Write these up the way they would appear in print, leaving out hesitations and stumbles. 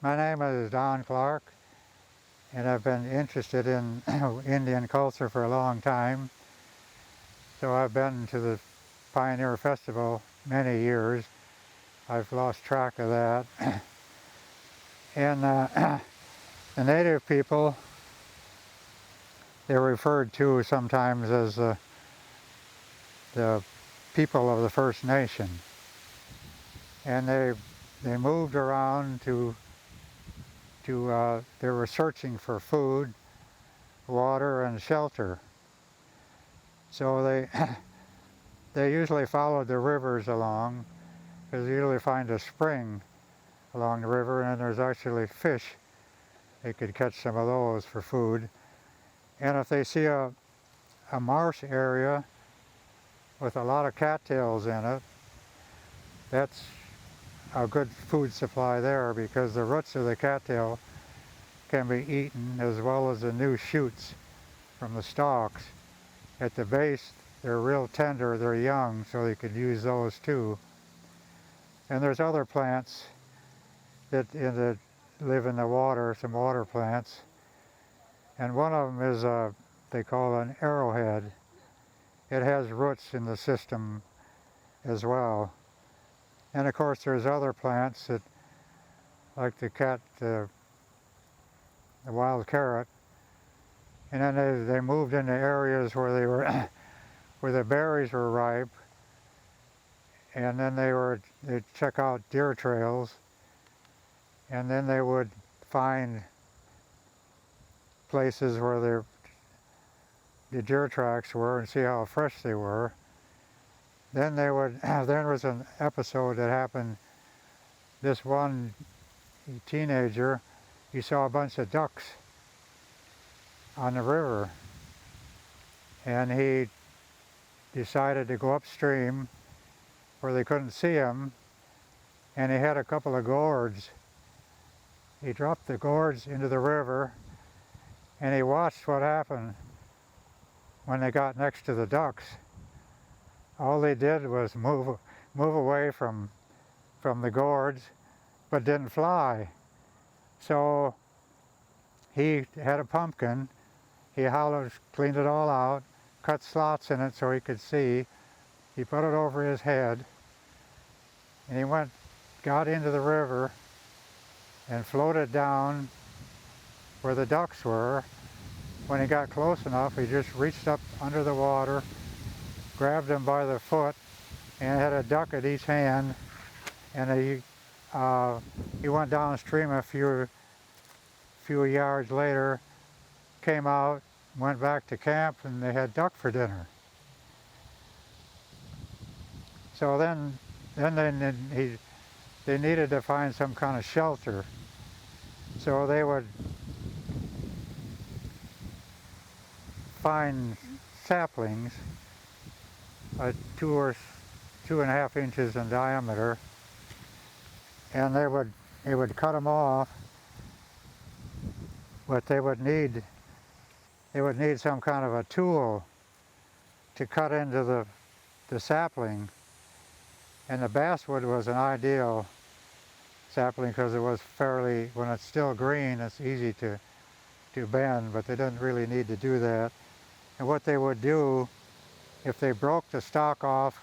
My name is Clarke, and I've been interested in Indian culture for a long time. So I've been to the Pioneer Festival many years. I've lost track of that. And the native people, they're referred to sometimes as the people of the First Nation. And they moved around they were searching for food, water, and shelter. So they usually followed the rivers along, because you usually find a spring along the river, and there's actually fish. They could catch some of those for food. And if they see a marsh area with a lot of cattails in it, that's a good food supply there, because the roots of the cattail can be eaten, as well as the new shoots from the stalks. At the base, they're real tender, they're young, so you could use those too. And there's other plants that live in the water, some water plants. And one of them is they call an arrowhead. It has roots in the system as well. And of course there's other plants that, like the wild carrot. And then they moved into areas where they were where the berries were ripe. And then they'd check out deer trails. And then they would find places where the deer tracks were and see how fresh they were. Then there was an episode that happened. This one teenager, he saw a bunch of ducks on the river, and he decided to go upstream where they couldn't see him, and he had a couple of gourds. He dropped the gourds into the river, and he watched what happened when they got next to the ducks. All they did was move away from the gourds, but didn't fly. So he had a pumpkin. He cleaned it all out, cut slots in it so he could see. He put it over his head, and he got into the river and floated down where the ducks were. When he got close enough, he just reached up under the water, grabbed him by the foot, and had a duck at each hand. And he went downstream a few yards later, came out, went back to camp, and they had duck for dinner. So then they needed to find some kind of shelter. So they would find saplings, 2 or 2.5 inches in diameter, and they would cut them off. But they would need some kind of a tool to cut into the sapling. And the basswood was an ideal sapling because it was when it's still green, it's easy to bend, but they didn't really need to do that. And what they would do, if they broke the stalk off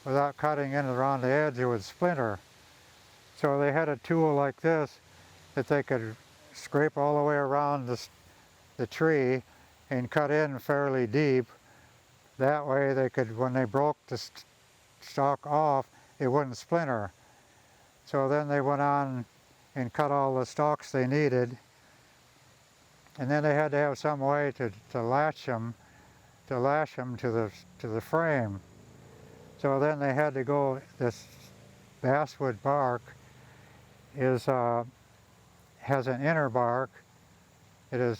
without cutting in around the edge, it would splinter. So they had a tool like this that they could scrape all the way around the tree and cut in fairly deep. That way they could, when they broke the stalk off, it wouldn't splinter. So then they went on and cut all the stalks they needed, and then they had to have some way to lash them to the frame. So then they had to go, this basswood bark has an inner bark. It's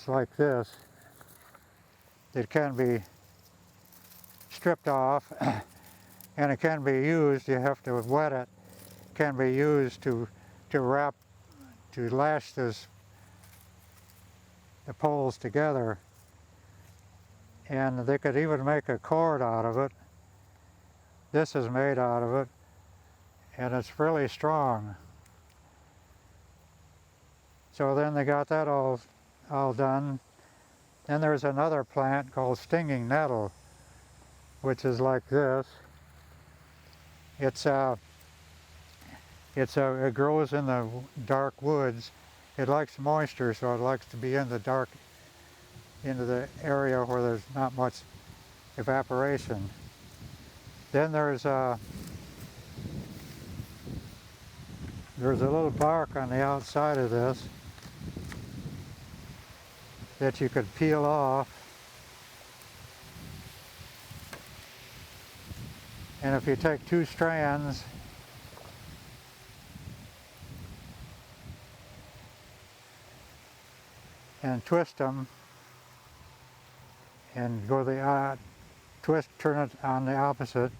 like this. It can be stripped off, and it can be used. You have to wet it. Can be used to lash the poles together, and they could even make a cord out of it. This is made out of it, and it's really strong. So then they got that all done. Then there's another plant called stinging nettle, which is like this. It's it grows in the dark woods. It likes moisture, so it likes to be in the dark, into the area where there's not much evaporation. Then there's a little bark on the outside of this that you could peel off. And if you take 2 strands and twist them and go the turn it on the opposite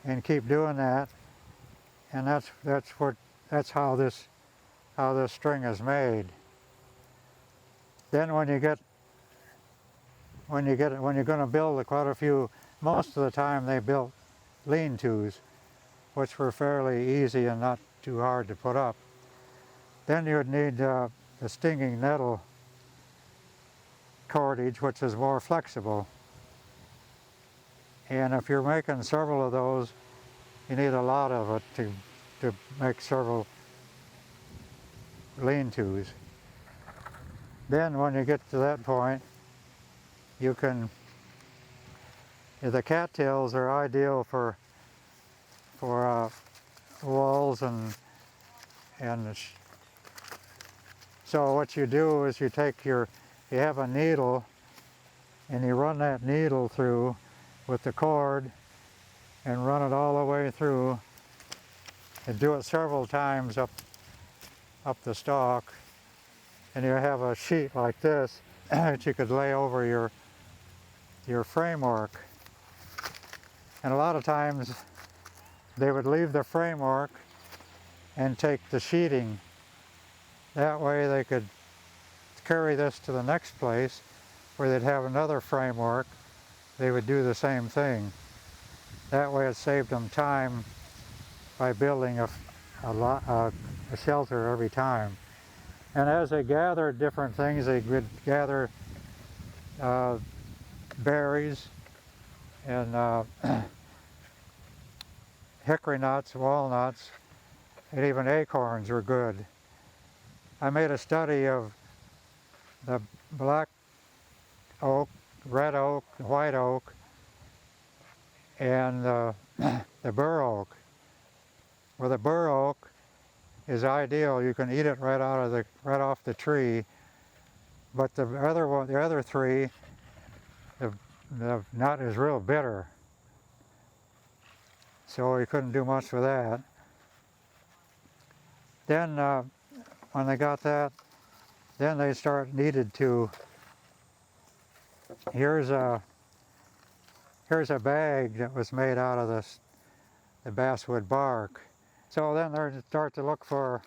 and keep doing that, and that's how this string is made. Then when you're going to build quite a few, most of the time they built lean-tos, which were fairly easy and not too hard to put up. Then you would need the stinging nettle cordage, which is more flexible. And if you're making several of those, you need a lot of it to make several lean-tos. Then when you get to that point, you can, the cattails are ideal for walls and so what you do is you have a needle and you run that needle through with the cord and run it all the way through and do it several times up the stalk, and you have a sheet like this that you could lay over your framework. And a lot of times they would leave the framework and take the sheeting. That way they could carry this to the next place where they'd have another framework. They would do the same thing. That way it saved them time by building a shelter every time. And as they gathered different things, they would gather berries and hickory nuts, walnuts, and even acorns were good. I made a study of the black oak, red oak, white oak, and the bur oak. Well, the bur oak is ideal. You can eat it right off the tree. But the other three, the nut is real bitter, so we couldn't do much with that. Then when they got that, then they needed to. Here's a bag that was made out of the basswood bark. So then they start to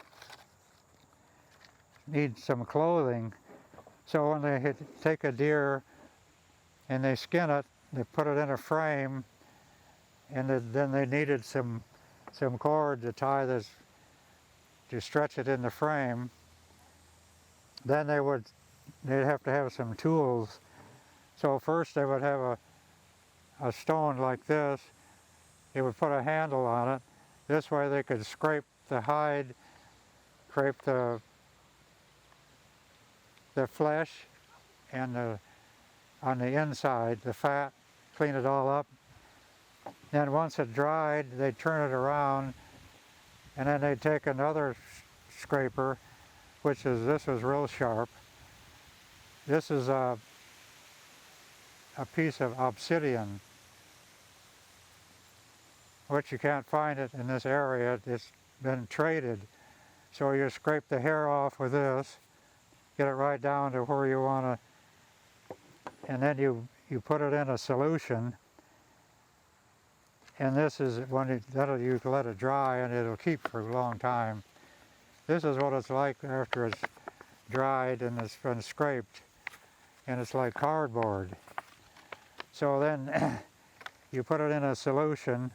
need some clothing. So when they take a deer and they skin it, they put it in a frame, and then they needed some cord to tie this, to stretch it in the frame. Then they'd have to have some tools. So first they would have a stone like this. They would put a handle on it. This way they could scrape the hide, scrape the flesh and on the inside, the fat, clean it all up. Then once it dried, they'd turn it around, and then they'd take another scraper, this was real sharp. This is a piece of obsidian, which you can't find it in this area. It's been traded. So you scrape the hair off with this, get it right down to where you want to, and then you put it in a solution. And this is you let it dry, and it'll keep for a long time. This is what it's like after it's dried and it's been scraped, and it's like cardboard. So then you put it in a solution,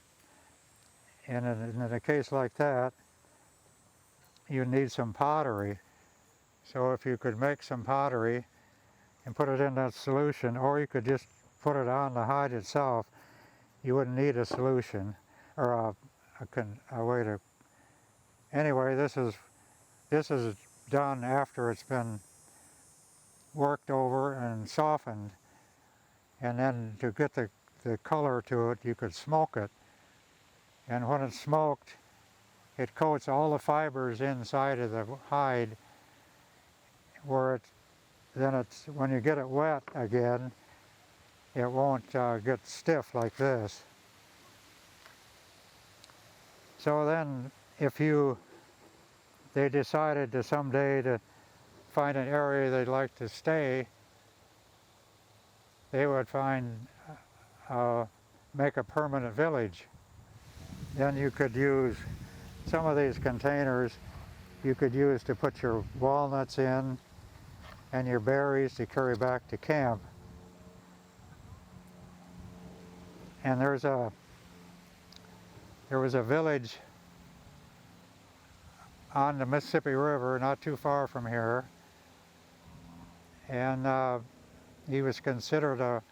and in a case like that, you need some pottery. So if you could make some pottery and put it in that solution, or you could just put it on the hide itself, you wouldn't need a solution or a way to. Anyway, this is done after it's been worked over and softened, and then to get the color to it, you could smoke it. And when it's smoked, it coats all the fibers inside of the hide, where it's when you get it wet again, it won't get stiff like this. So then, if they decided to someday to find an area they'd like to stay, they would make a permanent village. Then you could use some of these containers. You could use to put your walnuts in and your berries to carry back to camp. And there was a village on the Mississippi River, not too far from here, and he was considered a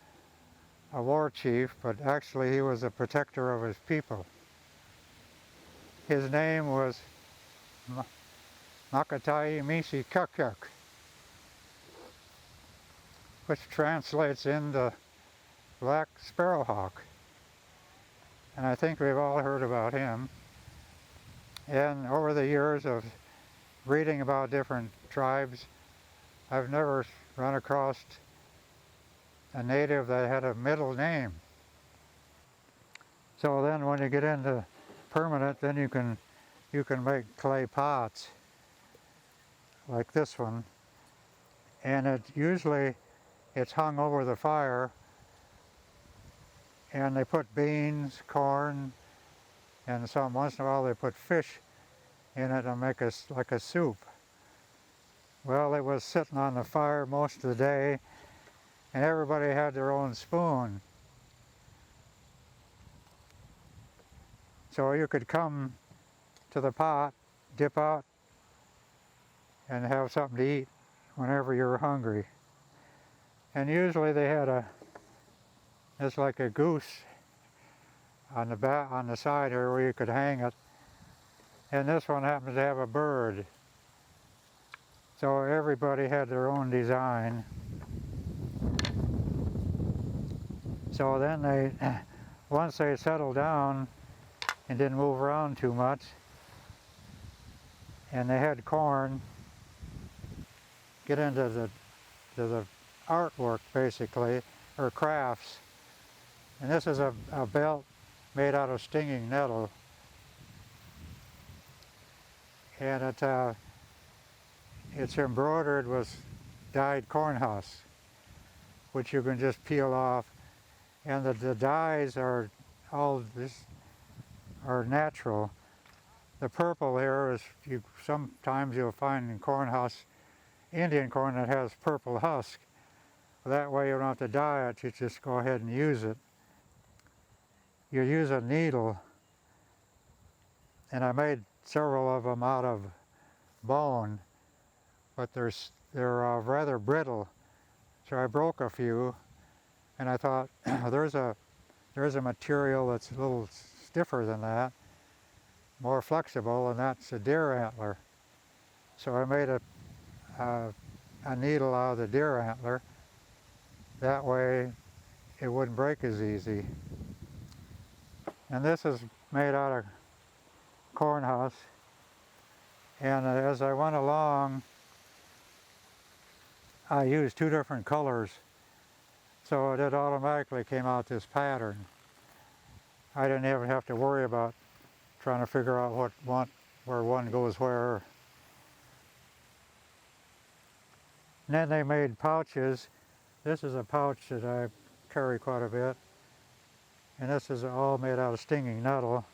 war chief, but actually he was a protector of his people. His name was Makatai Misi Kukyuk, which translates into Black Sparrowhawk. And I think we've all heard about him. And over the years of reading about different tribes, I've never run across a native that had a middle name. So then when you get into permanent, then you can make clay pots like this one, and usually it's hung over the fire, and they put beans, corn, and once in a while they put fish in it and make like a soup. Well, it was sitting on the fire most of the day, and everybody had their own spoon. So you could come to the pot, dip out, and have something to eat whenever you were hungry. And usually they had it's like a goose on the side here where you could hang it. And this one happens to have a bird. So everybody had their own design. So then once they settled down and didn't move around too much, and they had corn, get into the artwork basically, or crafts. And this is a belt made out of stinging nettle. And it's embroidered with dyed corn husks, which you can just peel off. And the dyes are natural. The purple here is, sometimes you'll find in corn husks, Indian corn that has purple husk. That way you don't have to dye it, you just go ahead and use it. You use a needle, and I made several of them out of bone, but they're rather brittle. So I broke a few, and I thought there's a material that's a little stiffer than that, more flexible, and that's a deer antler. So I made a needle out of the deer antler. That way it wouldn't break as easy. And this is made out of corn husks. And as I went along, I used two different colors, so it automatically came out this pattern. I didn't even have to worry about trying to figure out where one goes where. And then they made pouches. This is a pouch that I carry quite a bit, and this is all made out of stinging nettle.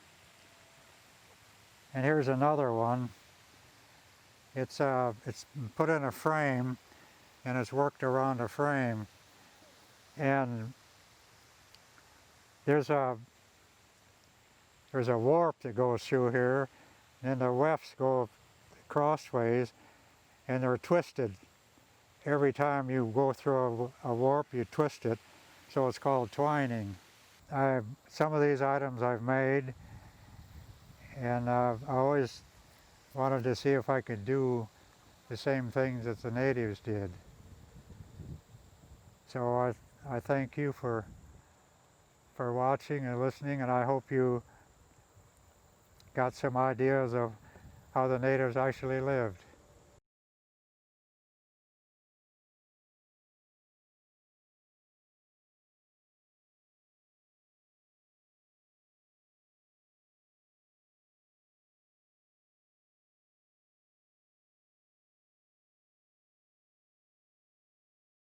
And here's another one. It's put in a frame, and it's worked around a frame. And there's a warp that goes through here, and the wefts crossways, and they're twisted. Every time you go through a warp, you twist it, so it's called twining. Some of these items I've made, and I always wanted to see if I could do the same things that the natives did. So I thank you for watching and listening, and I hope you got some ideas of how the natives actually lived.